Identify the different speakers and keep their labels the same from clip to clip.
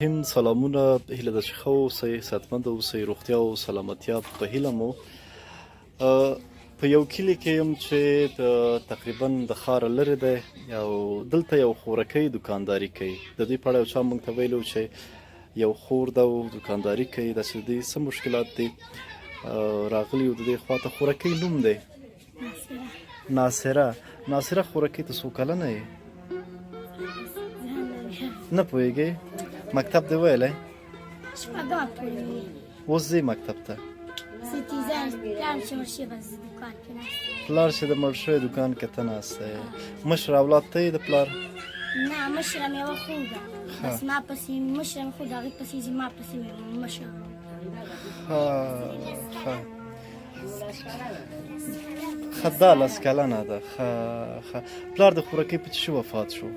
Speaker 1: الرحیم. سلامونه، هیله ده چې ښه اوسئ، صحتمند اوسئ، روغتیا او سلامتیا په هیله مو. په یو کلي کې یم چې تقریبا د ښاره لرې دی او دلته یو خورکۍ دوکانداري کوي. د دوی په اړه یو چا موږ ته ویلي و چې یو خور ده او دوکانداري کوي، داسې د دوی څه مشکلات دي. راغلي یو د دې خواته. خورکۍ نوم دی ناصره. ناصره، خورکۍ ته څو کلنه یې؟ نه پوهېږې؟ مکتب دې ویلی؟ اوس ځې مکتب ته؟ پلار چې د مړ شوي دوکان کې ته ناسته یې. مشر اولاد ته یې د پلار؟
Speaker 2: نه، مشره مې یوه خور ده، بس ما پسې مشره مې خور ده، هغې پسې ځي، ما پسې مشره.
Speaker 1: ښه، دا 10 کلنه ده. ښه. پلار د خورکۍ په څه شي وفات شو؟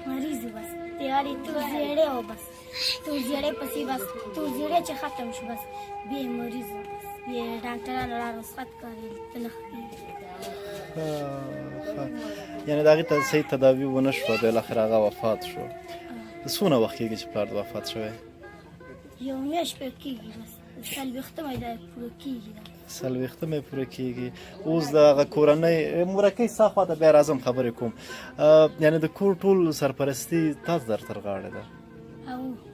Speaker 2: مریض و بس، تیارې تو زیړی و بس، تو زیړی پسې بس، تو زیړی چې ختم شو بس بیا یې مریض و بس، بیا یې ډاکټرانو را رخصت کړی ته نه ښه کېږي.
Speaker 1: یعنې د هغې ته صحیح تداوي ونه شوه، بالاخره هغه وفات شو. څونه وخت کېږي چې پلار د وفات شوی؟
Speaker 2: یو میاشت پرې کېږي بس، 40 مې دا پوره کېږي.
Speaker 1: 40 مې پوره کېږي. اوس د هغه کورنۍ مورکۍ ستا خواته بیا راځم خبرې کوم. یعنې د کور ټول سرپرستي تاسو در تر غاړې ده؟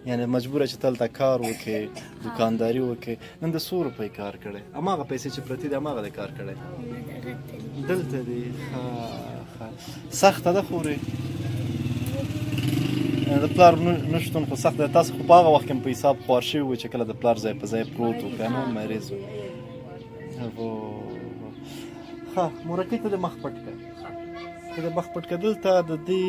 Speaker 1: یعنې مجبوره چې تل ته کار وکړې، دوکانداري وکړې. نن د څو روپۍ کار کړی؟ هماغه پیسې چې پرتې دي هماغه دی کار کړی؟ دلته دی. سخته ده خورې؟ د پلار نشتون خو سخت دی. تاسو خو په هغه وخت کې په حساب خوار شوي وو چې کله د پلار ځای په ځای پروت و، که نه مریض و. ښه، مورکۍ ته دې مخ پټ کړه. که دې مخ پټ کړه. دلته د دې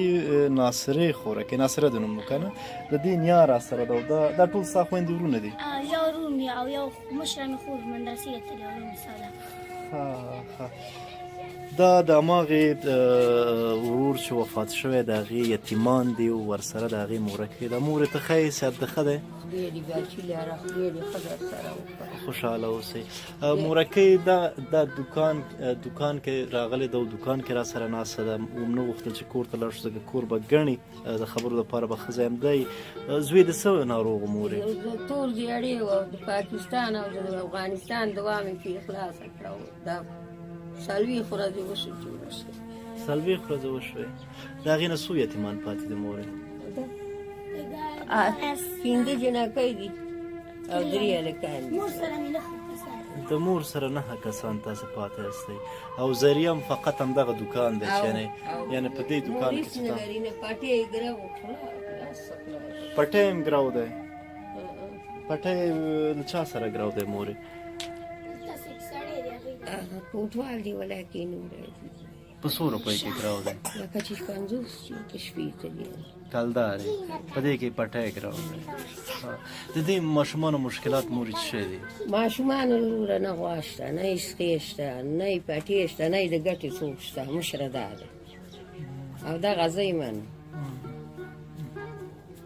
Speaker 1: ناصرې خورکۍ، ناصره د نوم که نه، د دې نیا راسره ده. دا ټول ستا خویندې ورونه دي؟
Speaker 2: یو ورور مې او یو مشره مې خور مدرسې ته تللې او یو مثاله.
Speaker 1: ښه. دا د هماغې ورور چې وفات شوی د هغې یتیمان دي او ورسره د هغې مورکۍ ده. مورې ته ښه یې؟ صحت دې ښه دی؟ خوشحاله اوسئ. مورکۍ دا دوکان کې راغلی ده او دوکان کې را سره ناسته ده. نه غوښتل چې کور ته لاړ شو، ځکه کور به ګڼي، د خبرو لپاره به ښه ځایم دی. زوی دې څه ناروغ و مورې؟
Speaker 3: ټول زیړې و، د پاکستان او د افغانستان دوا مې پرې خلاصه کړه. دا 40 ورځې وشوې چې وشوې.
Speaker 1: 40 ورځې وشوې. د هغې نه څو یتیمان پاتې دي مورې؟
Speaker 3: 5 جنکۍ دي او 3 هلکان دي.
Speaker 1: د مور سره 9 کسان تاسو پاتې یاستئ او ذریعه هم فقط همدغه دوکان دی چې یعنې په دې دوکان کې چې پټی هم ګرو دی. پټی له چا سره ګرو دی مورې؟
Speaker 3: کوټوال دی ولکې نور
Speaker 1: په څو روپۍ کې ګرو دی؟
Speaker 3: لکه چې 50 چې شپېته دي
Speaker 1: کلدار یې په دې کې پټی ګرو دی. د دې ماشومانو مشکلات مورې څه شی دي؟
Speaker 3: ماشومانو وروره نه غوا شته، نه یې سقې شته، نه یې پټې شته، نه یې د ګټې څوک شته. مشره دا ده او دغه زه یې منم.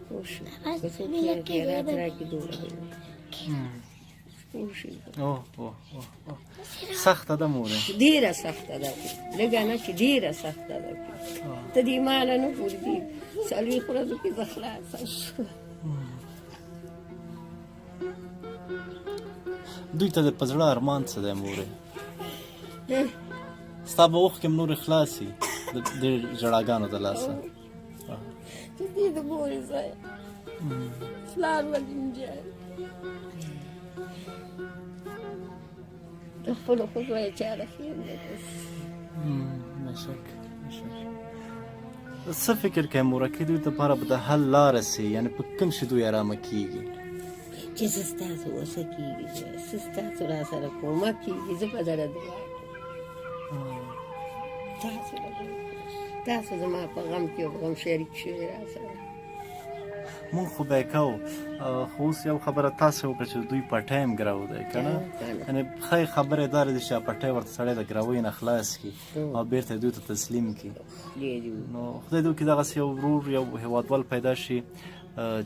Speaker 3: پوه شوې؟ که څوک خیرات راکړي دومره
Speaker 1: سخته ده مورې؟
Speaker 3: ډېره سخته ده، لږه نه چې ډېره سخته ده. ته دې ماله نه پورې دي 40 ورځو کې زه خلاصه شوم.
Speaker 1: دوی ته د په زړه ارمان څه دی مورې؟ ستا به اوښکې هم نورې خلاصي د دې ژړاګانو د لاسه؟
Speaker 3: د دې د مورې ځای پلار ولیم جای د خپلو ښځو یې چاره خیر نه ده.
Speaker 1: څه فکر کوې مورکۍ دوی لپاره به د حل لاره سي؟ یعنې په کوم شي دوی ارامه کېږي؟
Speaker 3: چې زه ستاسو وسه کېږي، زه ستاسو را سره کومک کېږي، زه په دره دعا کوم. تاسو زما په غم کې او غم شریک شوي را سره.
Speaker 1: مونږ خو به یې کوو، خو اوس یو خبره تاسې وکړه چې دوی پټی هم ګرو دی که نه؟ یعنې ښه خبره یې دا ده چې پټی ورته سړی د ګروۍ نه خلاص کړي او بېرته دوی ته تسلیم کړي. نو خدای دې وکړي دغسې یو ورور یو هېوادوال پیدا شي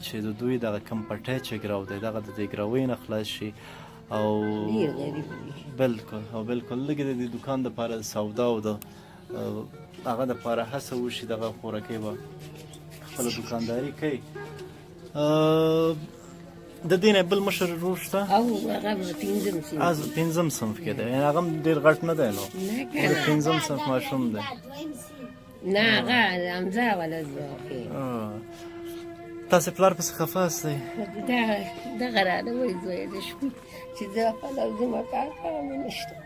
Speaker 1: چې د دوی دغه کوم پټی چې ګرو دی دغه د دې ګروۍ نه خلاص شي او بالکل لږې د دې دوکان دپاره سودا او د هغه دپاره هڅه وشي دغه خورکۍ به خپله دوکانداري کوي د دې نه بل مشر ورور شته؟
Speaker 3: او هغه پنځم صنف
Speaker 1: از پنځم صنف کې دی، یعنې هغه هم ډېر غټ نه دی نو
Speaker 3: نه
Speaker 1: د
Speaker 3: کنه
Speaker 1: پنځم صنف ماشوم دی.
Speaker 3: نه هغه همزه ولد واقع
Speaker 1: تاسې پلار پسې خفه استئ؟
Speaker 3: دغه رانه وایي زویه د شپې چې زه خپله زما کاکا مې نشته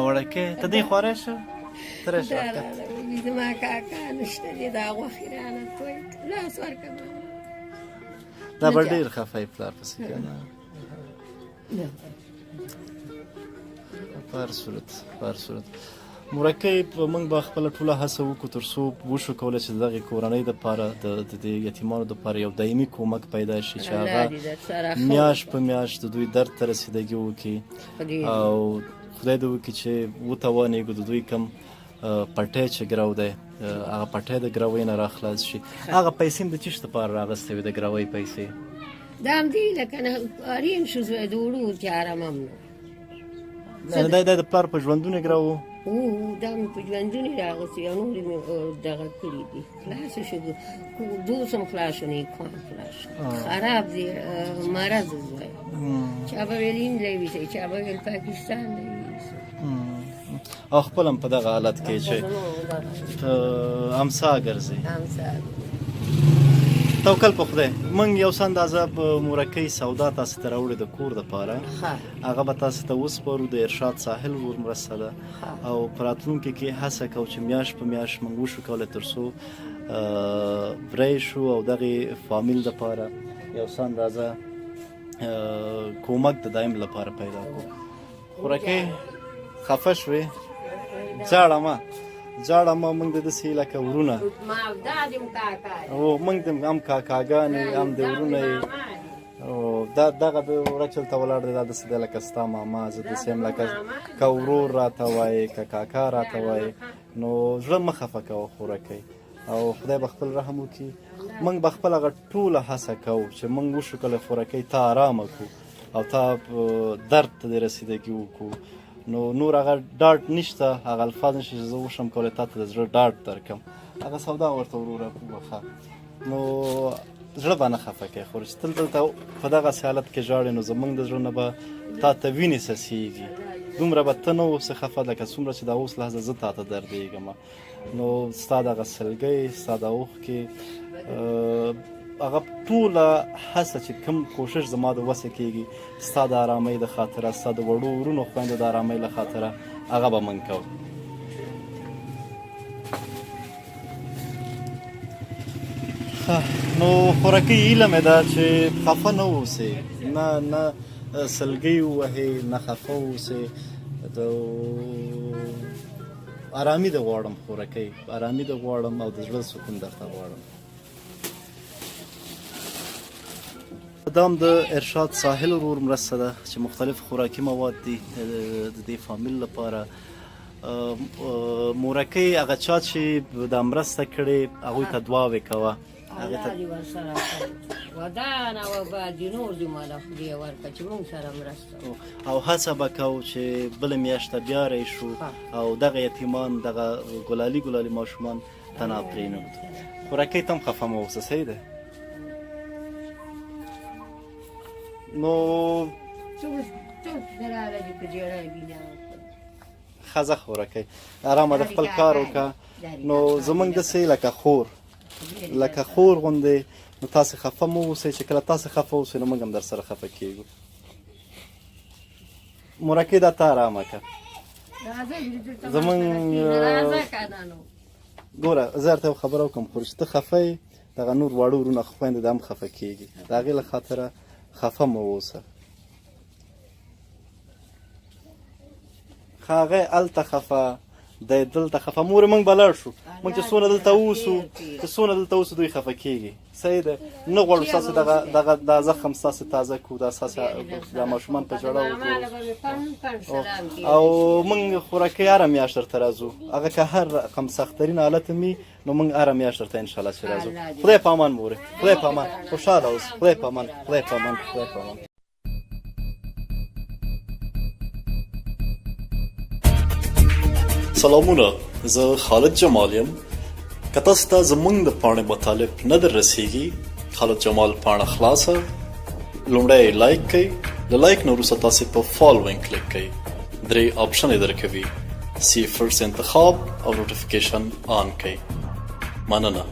Speaker 1: وړکې ته دې خوا راشه، ته راشه
Speaker 3: دا
Speaker 1: ورته.
Speaker 3: رانه وایي زما کاکا نشته دی دا غوښې رانه توی لاس ورکړه
Speaker 1: دا به ډېر خفه یې پلار پسې که نه؟
Speaker 3: نه
Speaker 1: په هر صورت مورکۍ موږ به خپله ټوله هڅه وکړو تر څو وشو کولی چې د دغې کورنۍ دپاره د دې یتیمانو دپاره یو دایمي کومک پیدا شي چې هغه میاشت په میاشت د دوی درد ته رسیدګي وکړي او خدای دې وکړي چې وتوانېږو د دوی کم پټی چې ګرو دی هغه پټی د ګروۍ نه راخلاص شي. هغه پیسې هم د څه شي دپاره راغستې وې د ګروۍ پیسې؟
Speaker 3: دا همدې لکه نه اړین شو زوی د وړو تیارم هم نو
Speaker 1: دا د پلار په ژوندون یې ګرو؟
Speaker 3: دا مې په ژوندون یې راغوستې او نور مې دغه کړي دي خلاص شو دوس هم خلاص شو نه کام خلاص شو خراب دی مرض زوی چا به ویل انډیا ویسئ چا به ویل پاکستان دی ویسئ
Speaker 1: او خپل هم په دغه حالت کې چې امسا ګرځي. توکل په خدای. موږ یو څه اندازه مورکۍ سودا تاسو ته راوړې د کور دپاره، هغه به تاسو ته وسپارو د ارشاد ساحل ور مرسته ده او په راتلونکي کې هڅه کوو چې میاشت په میاشت موږ وشو کولی تر څو بری شو او دغې فامیل دپاره یو څه اندازه کومک د دایم لپاره پیدا کړو. مورکۍ خفه شوې؟ جاړه ما موږ د داسې لکه ورونه موږ د هم کاکاګانې هم د ورونه یې دغه د وړکل ته ولاړ دی دا داسې دی لکه ستا ماما زه داسې یم لکه که ورور راته وایې که کاکا راته وایې نو زړه مه خفه کوه خورکۍ او خدای به خپل رحم وکړي. موږ به خپل هغه ټوله هڅه کوو چې موږ وشو کله خورکۍ تا آرامه کړو او تا درد ته دې رسیدګي وکړو نو نور هغه ډاډ نشته، هغه الفاظ نشته چې زه وشم کولی تا ته د زړه ډاډ درکړم. هغه سودا ورته وروره وبخه نو زړه به نه خفه کوې خو چې تل دلته په دغسې حالت کې ژاړې نو زموږ د زړه نه به تا ته وینې څڅېږي، دومره به ته نه اوسې خفه لکه څومره چې دا اوس لحظه زه تا ته دردېږم. نو ستا دغه سلګۍ ستا د اوښکې هغه ټوله هڅه چې کوم کوشش زما د وسه کېږي ستا د ارامۍ د خاطره ستا د وړو ورونو خویندو د ارامۍ له خاطره هغه به موږ کوو. نو خورکۍ هیله مې ده چې خفه نه اوسې، نه سلګۍ ووهې نه خفه اوسې. د ارامي د غواړم خورکۍ، ارامي د غواړم او د زړه سکون درته غواړم. دا هم د ارشاد ساحل ورور مرسته ده چې مختلف خوراکي مواد دي د دې فامیل لپاره. مورکۍ هغه چا چې دا مرسته کړې هغوی ته دعاوې کوه
Speaker 3: الله دې ورسره ودان او بعد نور دې ماله خدای ورکړه چې موږ سره مرسته
Speaker 1: او هڅه به کوو چې بله میاشته بیا راشو او دغه یتیمان دغه ګلالي ماشومان ته نه پرېنږدو. خورکۍ ته هم خفه مه اوسه، صحیح ده؟ نو ښځه خورکۍ ارامه د خپل کار وکړه. نو زموږ داسې لکه خور غوندې نو تاسې خفه مه اوسئ چې کله تاسې خفه اوسئ نو موږ هم در سره خفه کېږو. مورکۍ دا ته ارامه کړه. زموږ ګوره زه درته یو خبره وکړم خو چې ته خفه یې دغه نور واړه ورونه خویندې د هم خفه کېږي، د هغې له خاطره خفه مه اوسه. هغه هلته خفه دی دلته خفه مورې موږ به لاړ شو موږ چې څونه دلته اوسو دوی خفه کېږي، صحیح ده؟ نه غواړو ستاسې دا زخم ستاسې تازه کړو دا ستاسې دا ماشومان په ژړا وکړو او موږ خورکۍ هره میاشت درته راځو. هغه که هر رقم سختترین حالت مي نو موږ هره میاشت درته انشاءالله چې راځو. خدای په امان مورې، خدای په امان، خوشحاله اوس، خدای په امان. سلامونه، زه خالد جمال یم. که تاسو ته زموږ د پاڼې مطالب نه در رسیږي خالد جمال پاڼه خلاصه. لومړی لایک کړئ، د لایک نه وروسته تاسې په فالوینګ کلیک کړئ. 3 آپشن یې درکوي، سی فرست انتخاب او نوټیفیکیشن آن کړئ. مننه.